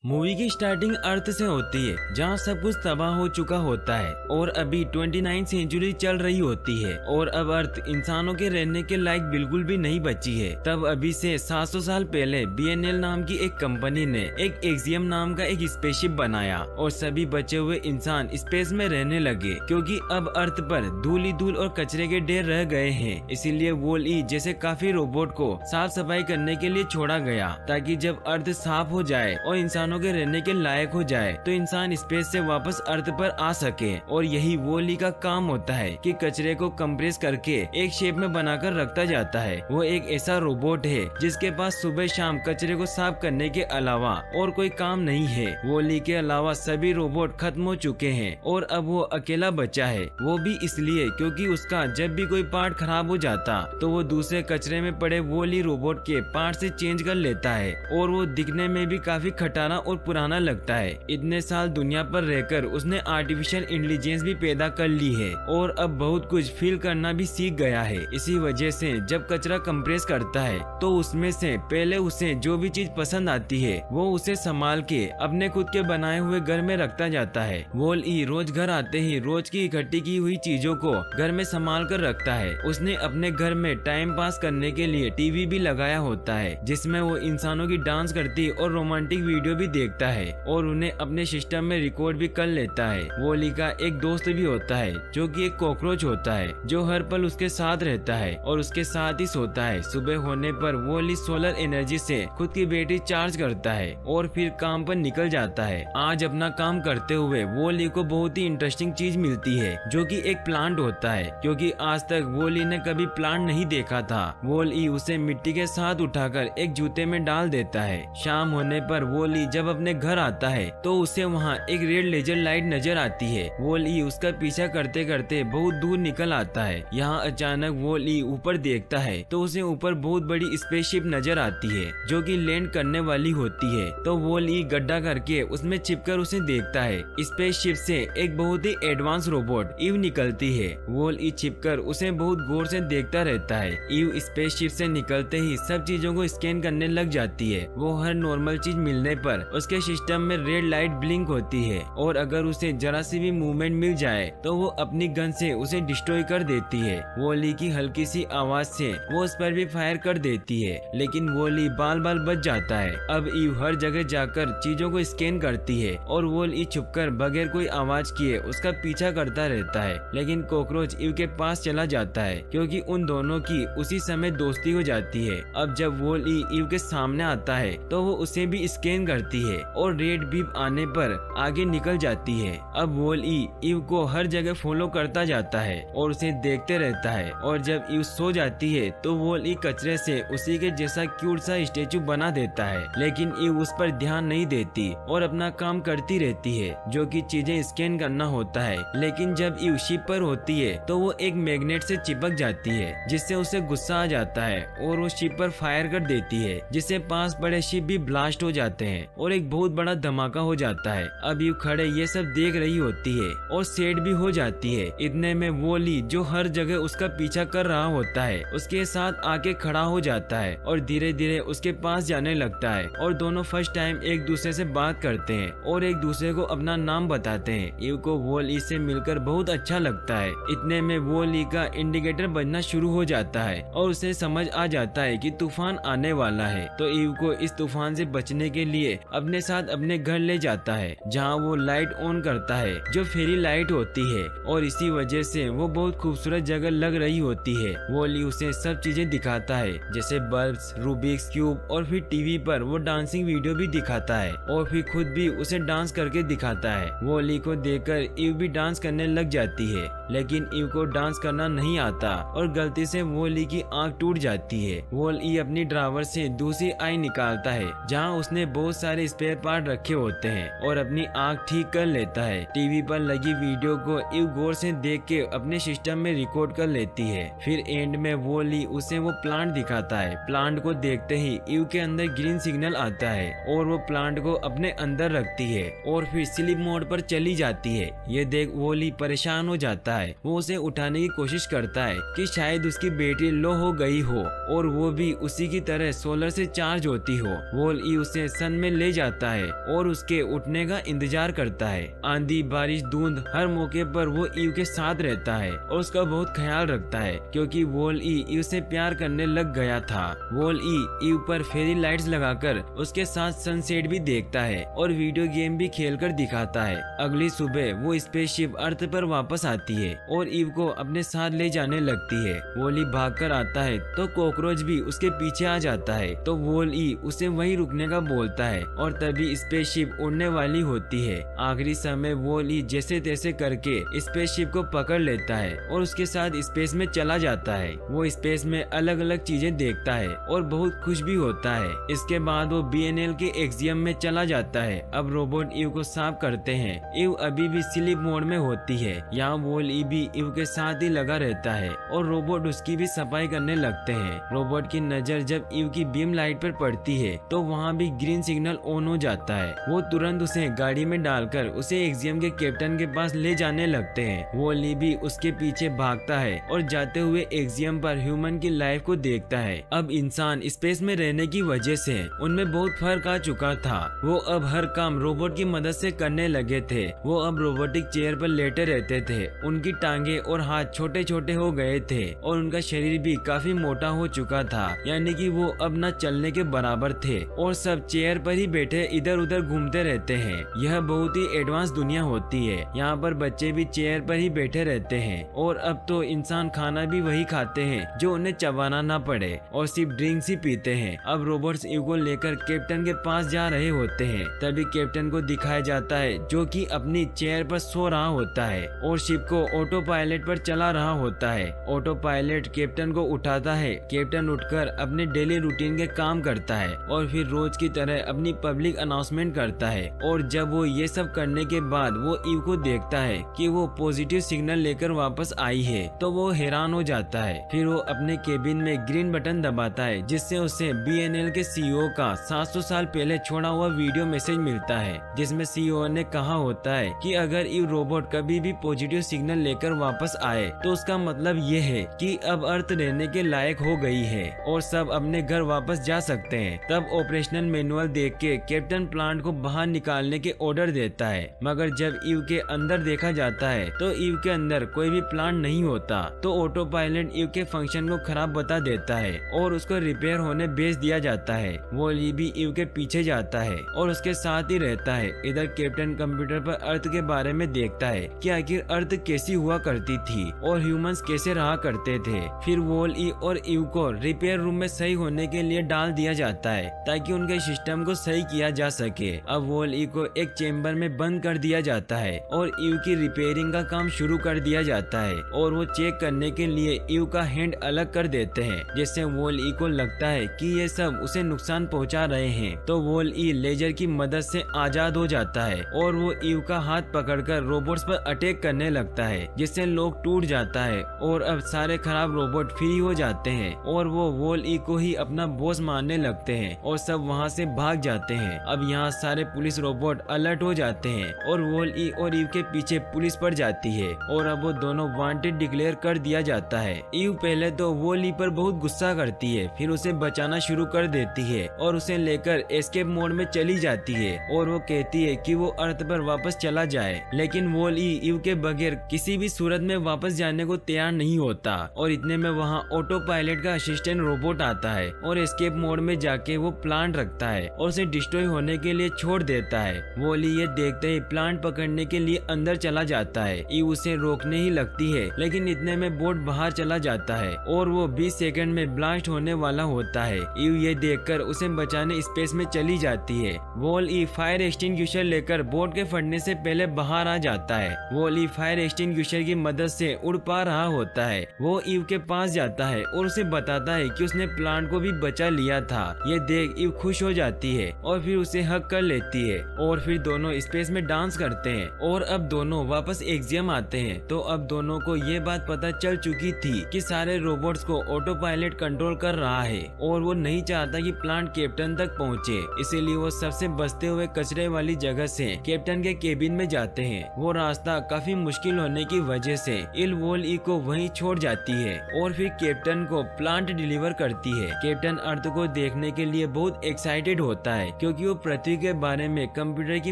Movie की starting अर्थ से होती है जहां सब कुछ तबाह हो चुका होता है और अभी 29 सेंचुरी चल रही होती है और अब अर्थ इंसानों के रहने के लायक बिल्कुल भी नहीं बची है। तब अभी से 700 साल पहले BNL नाम की एक कंपनी ने एक एक्सियम नाम का एक स्पेसशिप बनाया और सभी बचे हुए इंसान स्पेस में रहने लगे क्योंकि अब अर्थ पर धूल ही धूल और कचरे के ढेर रह गए हैं। इसीलिए वॉल-ई जैसे काफी रोबोट को साफ सफाई करने के लिए छोड़ा गया ताकि जब अर्थ साफ हो जाए और इंसानों के रहने के लायक हो जाए तो इंसान स्पेस से वापस अर्थ पर आ सके। और यही वॉल-ई का काम होता है कि कचरे को कंप्रेस करके एक शेप में बनाकर रखता जाता है। वो एक ऐसा रोबोट है जिसके पास सुबह शाम कचरे को साफ करने के अलावा और कोई काम नहीं है। वॉल-ई के अलावा सभी रोबोट खत्म हो चुके हैं और अब वो अकेला बचा है। वो भी इसलिए क्योंकि उसका जब भी कोई पार्ट खराब हो जाता तो वो दूसरे कचरे में पड़े वॉल-ई रोबोट के पार्ट से चेंज कर लेता है और वो दिखने में भी काफी खटारा और पुराना लगता है। इतने साल दुनिया पर रहकर उसने आर्टिफिशियल इंटेलिजेंस भी पैदा कर ली है और अब बहुत कुछ फील करना भी सीख गया है। इसी वजह से जब कचरा कंप्रेस करता है तो उसमें से पहले उसे जो भी चीज पसंद आती है वो उसे संभाल के अपने खुद के बनाए हुए घर में रखता जाता है। वॉल-ई रोज घर आते ही रोज की इकट्ठी की हुई चीजों को घर में संभाल कर रखता है। उसने अपने घर में टाइम पास करने के लिए टीवी भी लगाया होता है जिसमें वो इंसानों की डांस करती और रोमांटिक वीडियो भी देखता है और उन्हें अपने सिस्टम में रिकॉर्ड भी कर लेता है। वॉल-ई का एक दोस्त भी होता है जो कि एक कॉकरोच होता है जो हर पल उसके साथ रहता है और उसके साथ ही सोता है। सुबह होने पर वॉल-ई सोलर एनर्जी से खुद की बैटरी चार्ज करता है और फिर काम पर निकल जाता है। आज अपना काम करते हुए वॉल-ई को बहुत ही इंटरेस्टिंग चीज मिलती है जो कि एक प्लांट होता है क्योंकि आज तक वॉल-ई ने कभी प्लांट नहीं देखा था। वॉल-ई उसे मिट्टी के साथ उठाकर एक जूते में डाल देता है। शाम होने पर वॉल-ई जब अपने घर आता है तो उसे वहाँ एक रेड लेजर लाइट नजर आती है। वॉल-ई उसका पीछा करते करते बहुत दूर निकल आता है। यहाँ अचानक वॉल-ई ऊपर देखता है तो उसे ऊपर बहुत बड़ी स्पेसशिप नजर आती है जो कि लैंड करने वाली होती है। तो वॉल-ई गड्ढा करके उसमें छिपकर उसे देखता है। स्पेसशिप से एक बहुत ही एडवांस रोबोट ईव निकलती है। वॉल-ई छिपकर उसे बहुत गौर से देखता रहता है। ईव स्पेसशिप से निकलते ही सब चीजों को स्कैन करने लग जाती है। वो हर नॉर्मल चीज मिलने पर उसके सिस्टम में रेड लाइट ब्लिंक होती है और अगर उसे जरा सी भी मूवमेंट मिल जाए तो वो अपनी गन से उसे डिस्ट्रॉय कर देती है। वॉल-ई की हल्की सी आवाज से वो उस पर भी फायर कर देती है लेकिन वॉल-ई बाल बाल बच जाता है। अब ईव हर जगह जाकर चीजों को स्कैन करती है और वॉल-ई छुपकर बगैर कोई आवाज किए उसका पीछा करता रहता है लेकिन कॉकरोच ईव के पास चला जाता है क्योंकि उन दोनों की उसी समय दोस्ती हो जाती है। अब जब वॉल-ई ईव के सामने आता है तो वो उसे भी स्कैन करती है और रेड बीप आने पर आगे निकल जाती है। अब वॉल-ई ईव को हर जगह फॉलो करता जाता है और उसे देखते रहता है और जब ईव सो जाती है तो वॉल-ई कचरे से उसी के जैसा क्यूट सा स्टेचू बना देता है लेकिन ईव उस पर ध्यान नहीं देती और अपना काम करती रहती है जो कि चीजें स्कैन करना होता है। लेकिन जब ईव शिप पर होती है तो वो एक मैग्नेट से चिपक जाती है जिससे उसे गुस्सा आ जाता है और वो शिप पर फायर कर देती है जिससे पास बड़े शिप भी ब्लास्ट हो जाते हैं और एक बहुत बड़ा धमाका हो जाता है। अब ईव खड़े ये सब देख रही होती है और सेड भी हो जाती है। इतने में वॉल-ई जो हर जगह उसका पीछा कर रहा होता है उसके साथ आके खड़ा हो जाता है और धीरे धीरे उसके पास जाने लगता है और दोनों फर्स्ट टाइम एक दूसरे से बात करते हैं और एक दूसरे को अपना नाम बताते हैं। ईव को वॉल-ई से मिलकर बहुत अच्छा लगता है। इतने में वॉल-ई का इंडिकेटर बजना शुरू हो जाता है और उसे समझ आ जाता है कि तूफान आने वाला है। तो ईव को इस तूफान से बचने के लिए अपने साथ अपने घर ले जाता है जहाँ वो लाइट ऑन करता है जो फेरी लाइट होती है और इसी वजह से वो बहुत खूबसूरत जगह लग रही होती है। वॉल-ई उसे सब चीजें दिखाता है जैसे बल्ब्स, रूबिक्स क्यूब और फिर टीवी पर वो डांसिंग वीडियो भी दिखाता है और फिर खुद भी उसे डांस करके दिखाता है। वॉल-ई को देखकर ईव भी डांस करने लग जाती है लेकिन ईव को डांस करना नहीं आता और गलती से वॉल-ई की आंख टूट जाती है। वॉल-ई अपनी ड्रावर से दूसरी आई निकालता है जहाँ उसने बहुत सारे स्पेयर पार्ट रखे होते हैं और अपनी आंख ठीक कर लेता है। टीवी पर लगी वीडियो को ईव गौर से देख के अपने सिस्टम में रिकॉर्ड कर लेती है। फिर एंड में वॉल-ई उसे वो प्लांट दिखाता है। प्लांट को देखते ही ईव के अंदर ग्रीन सिग्नल आता है और वो प्लांट को अपने अंदर रखती है और फिर स्लीप मोड पर चली जाती है। ये देख वॉल-ई परेशान हो जाता है। वो उसे उठाने की कोशिश करता है कि शायद उसकी बैटरी लो हो गई हो और वो भी उसी की तरह सोलर से चार्ज होती हो। वॉल-ई उसे सन में ले जाता है और उसके उठने का इंतजार करता है। आंधी, बारिश, धुंध, हर मौके पर वो ईव के साथ रहता है और उसका बहुत ख्याल रखता है, क्योंकि वॉल-ई ईव से प्यार करने लग गया था। वॉल-ई ईव पर फेरी लाइट्स लगाकर उसके साथ सनसेट भी देखता है और वीडियो गेम भी खेलकर दिखाता है। अगली सुबह वो स्पेसशिप अर्थ पर वापस आती है और ईव को अपने साथ ले जाने लगती है। वॉल-ई भागकर आता है तो कॉकरोच भी उसके पीछे आ जाता है, तो वॉल-ई उसे वहीं रुकने का बोलता है और तभी स्पेसशिप उड़ने वाली होती है। आखिरी समय वॉल-ई जैसे तैसे करके स्पेसशिप को पकड़ लेता है और उसके साथ स्पेस में चला जाता है। वो स्पेस में अलग अलग चीजें देखता है और बहुत खुश भी होता है। इसके बाद वो BNL के एक्सियम में चला जाता है। अब रोबोट ईव को साफ करते हैं। ईव अभी भी स्लीप मोड में होती है। यहाँ वॉल-ई भी ईव के साथ ही लगा रहता है और रोबोट उसकी भी सफाई करने लगते हैं। रोबोट की नजर जब ईव की बीम लाइट पर पड़ती है तो वहाँ भी ग्रीन सिग्नल ऑन हो जाता है। वो तुरंत उसे गाड़ी में डालकर उसे एक्सियम के कैप्टन के पास ले जाने लगते हैं। वॉल-ई भी उसके पीछे भागता है और जाते हुए एक्सियम पर ह्यूमन की लाइफ को देखता है। अब इंसान स्पेस में रहने की वजह से उनमें बहुत फर्क आ चुका था। वो अब हर काम रोबोट की मदद से करने लगे थे। वो अब रोबोटिक चेयर पर लेटे रहते थे। उनकी टांगे और हाथ छोटे छोटे हो गए थे और उनका शरीर भी काफी मोटा हो चुका था, यानी कि वो अब न चलने के बराबर थे और सब चेयर पर ही बैठे इधर उधर घूमते रहते हैं। यह बहुत ही एडवांस दुनिया होती है। यहाँ पर बच्चे भी चेयर पर ही बैठे रहते हैं और अब तो इंसान खाना भी वही खाते हैं जो उन्हें चबाना ना पड़े और सिर्फ ड्रिंक्स ही पीते हैं। अब रोबोट्स ईव को लेकर कैप्टन के पास जा रहे होते हैं। तभी कैप्टन को दिखाया जाता है जो कि अपनी चेयर पर सो रहा होता है और शिप को ऑटो पायलट पर चला रहा होता है। ऑटो पायलट कैप्टन को उठाता है। कैप्टन उठकर अपने डेली रूटीन के काम करता है और फिर रोज की तरह अपनी पब्लिक अनाउंसमेंट करता है। और जब वो ये सब करने के बाद वो ईव को देखता है कि वो पॉजिटिव सिग्नल लेकर वापस आई है तो वो हैरान हो जाता है। फिर वो अपने केबिन में ग्रीन बटन दबाता है जिससे उसे BNL के CEO का 700 साल पहले छोड़ा हुआ वीडियो मैसेज मिलता है, जिसमें CEO ने कहा होता है कि अगर ईव रोबोट कभी भी पॉजिटिव सिग्नल लेकर वापस आए तो उसका मतलब ये है कि अब अर्थ रहने के लायक हो गई है और सब अपने घर वापस जा सकते हैं। तब ऑपरेशनल मैनुअल देख के कैप्टन प्लांट को बाहर निकालने के ऑर्डर देता है, मगर जब ईव के अंदर देखा जाता है तो ईव के अंदर कोई भी प्लांट नहीं होता। तो ऑटो पायलट ईव के फंक्शन को खराब बता देता है और उसको रिपेयर होने भेज दिया जाता है। वॉल-ई भी ईव के पीछे जाता है और उसके साथ ही रहता है। इधर कैप्टन कंप्यूटर पर अर्थ के बारे में देखता है कि आखिर अर्थ कैसी हुआ करती थी और ह्यूमंस कैसे रहा करते थे। फिर वॉल-ई और ईव को रिपेयर रूम में सही होने के लिए डाल दिया जाता है ताकि उनके सिस्टम को सही किया जा सके। अब वॉल-ई को एक चेम्बर में बंद कर दिया जाता है और ईव की रिपेयरिंग का काम शुरू कर दिया जाता है और वो चेक करने के लिए ईव का हैंड अलग कर देते हैं, जिससे वॉल-ई को लगता है कि ये सब उसे नुकसान पहुंचा रहे हैं। तो वॉल-ई लेजर की मदद से आजाद हो जाता है और वो ईव का हाथ पकड़कर रोबोट्स पर अटैक करने लगता है, जिससे लोग टूट जाता है और अब सारे खराब रोबोट फ्री हो जाते हैं और वो वॉल-ई को ही अपना बॉस मानने लगते हैं और सब वहाँ से भाग जाते हैं। अब यहाँ सारे पुलिस रोबोट अलर्ट हो जाते हैं और वॉल-ई और ईव के पीछे पुलिस पड़ जाती है और अब वो दोनों वांटेड डिक्लेयर कर दिया जाता है। ईव पहले तो वॉल-ई पर बहुत गुस्सा करती है, फिर उसे बचाना शुरू कर देती है और उसे लेकर एस्केप मोड में चली जाती है और वो कहती है कि वो अर्थ पर वापस चला जाए, लेकिन वॉल-ई ईव के बगैर किसी भी सूरत में वापस जाने को तैयार नहीं होता। और इतने में वहाँ ऑटो पायलट का असिस्टेंट रोबोट आता है और एस्केप मोड में जाके वो प्लांट रखता है और उसे डिस्ट्रॉय होने के लिए छोड़ देता है। वॉल-ई ये देखते ही प्लांट पकड़ने के लिए अंदर चला जाता है। ईव उसे रोकने ही लगती है, लेकिन इतने में बोट बाहर चला जाता है और वो 20 सेकंड में ब्लास्ट होने वाला होता है। ईव ये देखकर उसे बचाने स्पेस में चली जाती है। वॉल-ई फायर एक्सटिंग्विशर लेकर बोट के फटने से पहले बाहर आ जाता है। वॉल-ई फायर एक्सटिंग्विशर की मदद से उड़ पा रहा होता है। वो ईव के पास जाता है और उसे बताता है कि उसने प्लांट को भी बचा लिया था। ये देख ईव खुश हो जाती है और फिर उसे हक कर लेती है और फिर दोनों स्पेस में डांस करते हैं और अब दोनों वापस एक्सियम आते हैं। तो अब दोनों को ये बात पता चल चुकी थी कि सारे रोबोट्स को ऑटो पायलट कंट्रोल कर रहा है और वो नहीं चाहता कि प्लांट कैप्टन तक पहुंचे, इसीलिए वो सबसे बचते हुए कचरे वाली जगह से कैप्टन के केबिन में जाते हैं। वो रास्ता काफी मुश्किल होने की वजह से ईव वॉल-ई को वहीं छोड़ जाती है और फिर कैप्टन को प्लांट डिलीवर करती है। कैप्टन अर्थ को देखने के लिए बहुत एक्साइटेड होता है क्योंकि वो पृथ्वी के बारे में कंप्यूटर की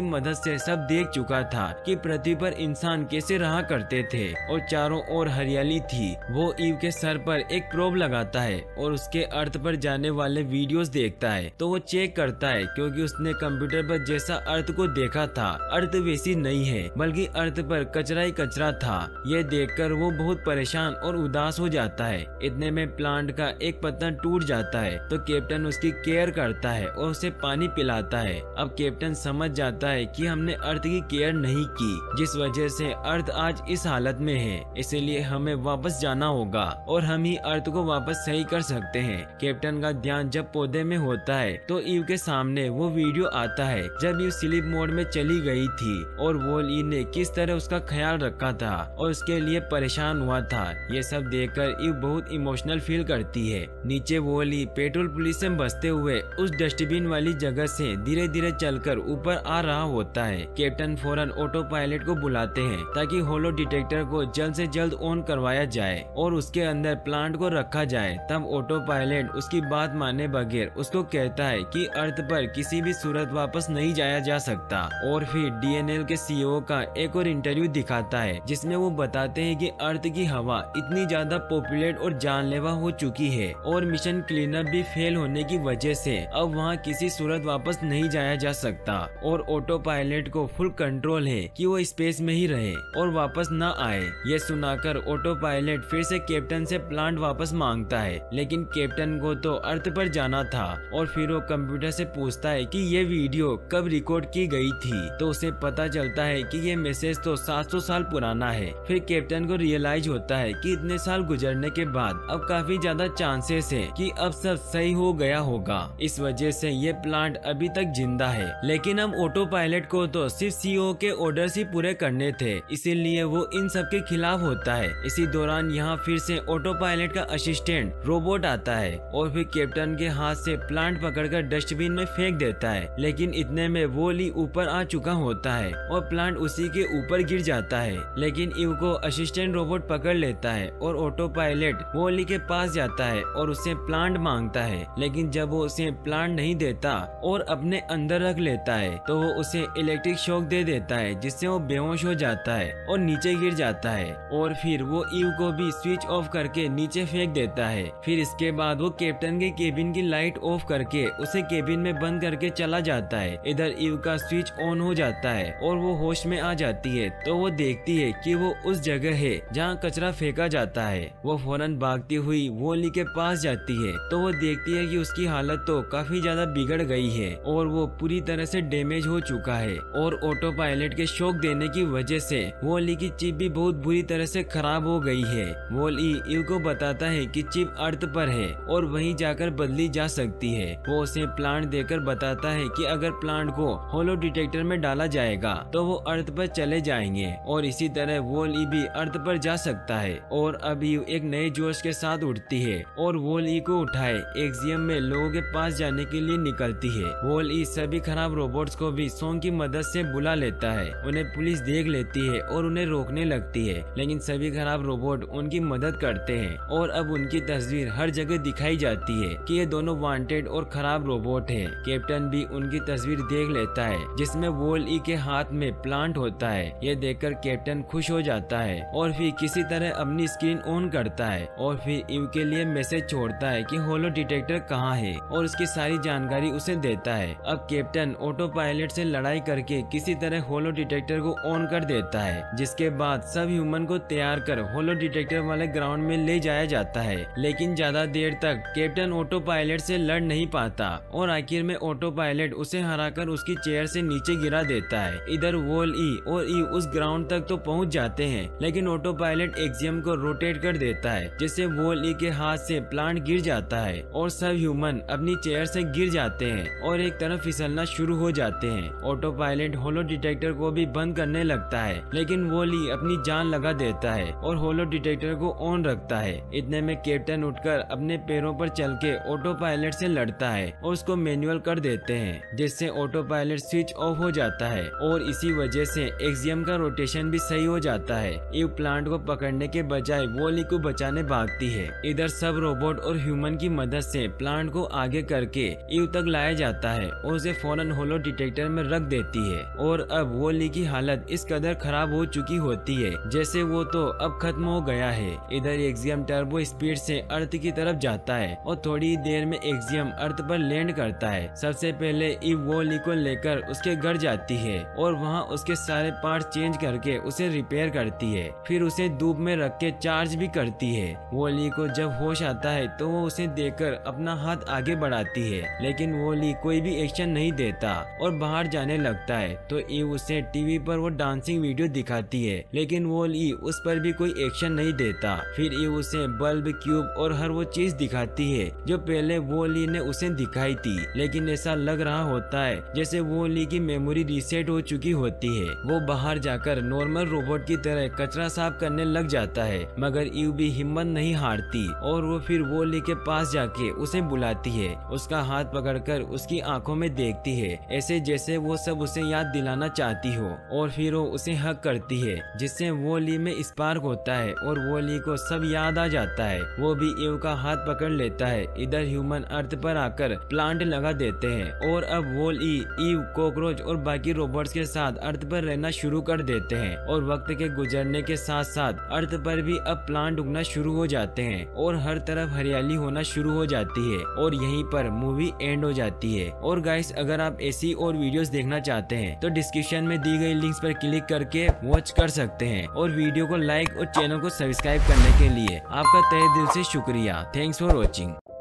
मदद से सब देख चुका था कि पृथ्वी पर इंसान कैसे रहा करते थे और चारों ओर हरियाली थी। वो ईव के सर पर एक प्रोब लगाता है और उसके अर्थ पर जाने वाले वीडियोस देखता है। तो वो चेक करता है क्योंकि उसने कंप्यूटर पर जैसा अर्थ को देखा था अर्थ वैसी नहीं है, बल्कि अर्थ पर कचरा ही कचरा था। ये देखकर वो बहुत परेशान और उदास हो जाता है। इतने में प्लांट का एक पत्ता टूट जाता है तो कैप्टन उसकी केयर करता है और उसे पानी पिलाता है। अब कैप्टन समझ जाता है कि हमने अर्थ की केयर नहीं की, जिस वजह से अर्थ आज इस हालत में है। इसीलिए हमें वापस जाना होगा और हम ही अर्थ को वापस सही कर सकते हैं। कैप्टन का ध्यान जब पौधे में होता है तो ईव के सामने वो वीडियो आता है जब ईव स्लीप मोड में चली गई थी और वॉल-ई ने किस तरह उसका ख्याल रखा था और उसके लिए परेशान हुआ था। ये सब देखकर ईव बहुत इमोशनल फील करती है। नीचे वॉल-ई पेट्रोल पुलिस से बचते हुए उस डस्टबिन वाली जगह से धीरे धीरे चलकर ऊपर आ रहा होता है। कैप्टन फौरन ऑटो पायलट को बुलाते हैं ताकि होलो डिटेक्टर को जल्द से जल्द ऑन करवाया जाए और उसके अंदर प्लांट को रखा जाए। तब ऑटो पायलट उसकी बात माने बगैर उसको कहता है कि अर्थ पर किसी भी सूरत वापस नहीं जाया जा सकता। और फिर DNL के CEO का एक और इंटरव्यू दिखाता है जिसमें वो बताते हैं कि अर्थ की हवा इतनी ज्यादा पॉपुलेट और जानलेवा हो चुकी है और मिशन क्लीनअप भी फेल होने की वजह से अब वहाँ किसी सूरत वापस नहीं जाया जा सकता और ऑटो पायलट को फुल कंट्रोल है कि वो स्पेस में ही रहे और वापस न आए। ये सुनाकर ऑटो पायलट फिर से कैप्टन से प्लांट वापस मांगता है, लेकिन कैप्टन को तो अर्थ पर जाना था। और फिर वो कंप्यूटर से पूछता है कि ये वीडियो कब रिकॉर्ड की गई थी, तो उसे पता चलता है कि ये मैसेज तो 700 साल पुराना है। फिर कैप्टन को रियलाइज होता है कि इतने साल गुजरने के बाद अब काफी ज्यादा चांसेस है कि अब सब सही हो गया होगा। इस वजह से ये प्लांट अभी तक जिंदा है, लेकिन अब ऑटो पायलट को तो सिर्फ CEO के ऑर्डर्स ही पूरे करने थे, इसीलिए वो इन सब के खिलाफ होता है। इसी दौरान यहाँ फिर से ऑटो पायलट का असिस्टेंट रोबोट आता है और फिर कैप्टन के हाथ से प्लांट पकड़कर डस्टबिन में फेंक देता है, लेकिन इतने में वॉल-ई ऊपर आ चुका होता है और प्लांट उसी के ऊपर गिर जाता है। लेकिन ईव को असिस्टेंट रोबोट पकड़ लेता है और ऑटो पायलट वॉल-ई के पास जाता है और उससे प्लांट मांगता है, लेकिन जब वो उसे प्लांट नहीं देता और अपने अंदर रख लेता है तो वो उसे इलेक्ट्रिक शॉक दे देता है, जिससे वो बेहोश हो जाता है और नीचे गिर जाता है। और फिर वो ईव को भी स्विच ऑफ करके नीचे फेंक देता है। फिर इसके बाद वो कैप्टन के केबिन की लाइट ऑफ करके उसे केबिन में बंद करके चला जाता है। इधर ईव का स्विच ऑन हो जाता है और वो होश में आ जाती है तो वो देखती है कि वो उस जगह है जहाँ कचरा फेंका जाता है। वो फौरन भागती हुई वॉल-ई के पास जाती है तो वो देखती है कि उसकी हालत तो काफी ज्यादा बिगड़ गई है और वो पूरी तरह से डैमेज हो चुका है और ऑटो पायलट के शॉक देने की वजह से वॉल-ई की चिप भी बहुत बुरी तरह से खराब हो गई है। वॉल-ई ईव को बताता है कि चिप अर्थ पर है और वहीं जाकर बदली जा सकती है। वो उसे प्लांट देकर बताता है कि अगर प्लांट को होलो डिटेक्टर में डाला जाएगा तो वो अर्थ पर चले जाएंगे और इसी तरह वॉल-ई भी अर्थ पर जा सकता है। और अब ईव एक नए जोश के साथ उठती है और वॉल-ई को उठाए एक्सियम में लोगों के पास जाने के लिए निकलती है। वॉल-ई सभी खराब रोबोट्स को भी सॉन्ग की मदद से बुला लेता है। उन्हें पुलिस देख लेती है और उन्हें रोकने लगती है, लेकिन सभी खराब रोबोट उनकी मदद करते हैं और अब उनकी तस्वीर हर जगह दिखाई जाती है कि ये दोनों वांटेड और खराब रोबोट हैं। कैप्टन भी उनकी तस्वीर देख लेता है जिसमें वॉल-ई के हाथ में प्लांट होता है। ये देखकर कैप्टन खुश हो जाता है और फिर किसी तरह अपनी स्क्रीन ऑन करता है और फिर ईव के लिए मैसेज छोड़ता है कि होलो डिटेक्टर कहाँ है और उसकी सारी जानकारी उसे देता है। अब कैप्टन ऑटो पायलट से लड़ाई करके किसी तरह होलो डिटेक्टर को ऑन कर देता है, जिसके बाद सब ह्यूमन को तैयार कर होलो डिटेक्टर वाले ग्राउंड में ले जाया जाता है। लेकिन ज्यादा देर तक कैप्टन ऑटो पायलट से लड़ नहीं पाता और आखिर में ऑटो पायलट उसे हराकर उसकी चेयर से नीचे गिरा देता है। इधर वॉल-ई और ईव उस ग्राउंड तक तो पहुंच जाते हैं, लेकिन ऑटो पायलट एक्सियम को रोटेट कर देता है जिससे वॉल-ई के हाथ से प्लांट गिर जाता है और सब ह्यूमन अपनी चेयर से गिर जाते हैं और एक तरफ फिसलना शुरू हो जाते हैं। ऑटो पायलट होलो डिटेक्टर को भी बंद करने लगता है, लेकिन वॉल-ई अपनी जान लगा देता है और होलो डिटेक्टर को ऑन रखता है। इतने में कैप्टन उठकर अपने पैरों पर चल के ऑटो पायलट से लड़ता है और उसको मैनुअल कर देते हैं, जिससे ऑटो पायलट स्विच ऑफ हो जाता है और इसी वजह से एक्सियम का रोटेशन भी सही हो जाता है। ईव प्लांट को पकड़ने के बजाय वॉल-ई को बचाने भागती है। इधर सब रोबोट और ह्यूमन की मदद से प्लांट को आगे करके ईव तक लाया जाता जाता है और उसे फौरन होलो डिटेक्टर में रख देती है। और अब वॉली की हालत इस कदर खराब हो चुकी होती है जैसे वो तो अब खत्म हो गया है। इधर एक्सियम टर्बो स्पीड से अर्थ की तरफ जाता है और थोड़ी देर में एक्सियम अर्थ पर लैंड करता है। सबसे पहले ईव वॉली को लेकर उसके घर जाती है और वहाँ उसके सारे पार्ट चेंज करके उसे रिपेयर करती है। फिर उसे धूप में रख के चार्ज भी करती है। वॉली को जब होश आता है तो वो उसे देखकर अपना हाथ आगे बढ़ाती है, लेकिन वॉली कोई भी एक्शन नहीं देता और बाहर जाने लगता है। तो ईव उसे टीवी पर वो डांसिंग वीडियो दिखाती है, लेकिन वॉली उस पर भी कोई एक्शन नहीं देता। फिर ईव उसे बल्ब, क्यूब और हर वो चीज दिखाती है जो पहले वॉली ने उसे दिखाई थी, लेकिन ऐसा लग रहा होता है जैसे वॉली की मेमोरी रीसेट हो चुकी होती है। वो बाहर जाकर नॉर्मल रोबोट की तरह कचरा साफ करने लग जाता है, मगर ईव भी हिम्मत नहीं हारती और वो फिर वॉली के पास जाके उसे बुलाती है। उसका हाथ पकड़कर उसकी आंखों में देखती है, ऐसे जैसे वो सब उसे याद दिलाना चाहती हो, और फिर वो उसे हक करती है जिससे वॉली में स्पार्क होता है और वॉली को सब याद आ जाता है। वो भी ईव का हाथ पकड़ लेता है। इधर ह्यूमन अर्थ पर आकर प्लांट लगा देते हैं और अब वॉली, ईव, कॉकरोच और बाकी रोबोट्स के साथ अर्थ पर रहना शुरू कर देते हैं। और वक्त के गुजरने के साथ साथ अर्थ पर भी अब प्लांट उगना शुरू हो जाते हैं और हर तरफ हरियाली होना शुरू हो जाती है और यहीं पर मूवी एंड हो जाती है। और गाइस, अगर आप ऐसी और वीडियोस देखना चाहते हैं तो डिस्क्रिप्शन में दी गई लिंक्स पर क्लिक करके वॉच कर सकते हैं। और वीडियो को लाइक और चैनल को सब्सक्राइब करने के लिए आपका तहे दिल से शुक्रिया। Thanks for watching.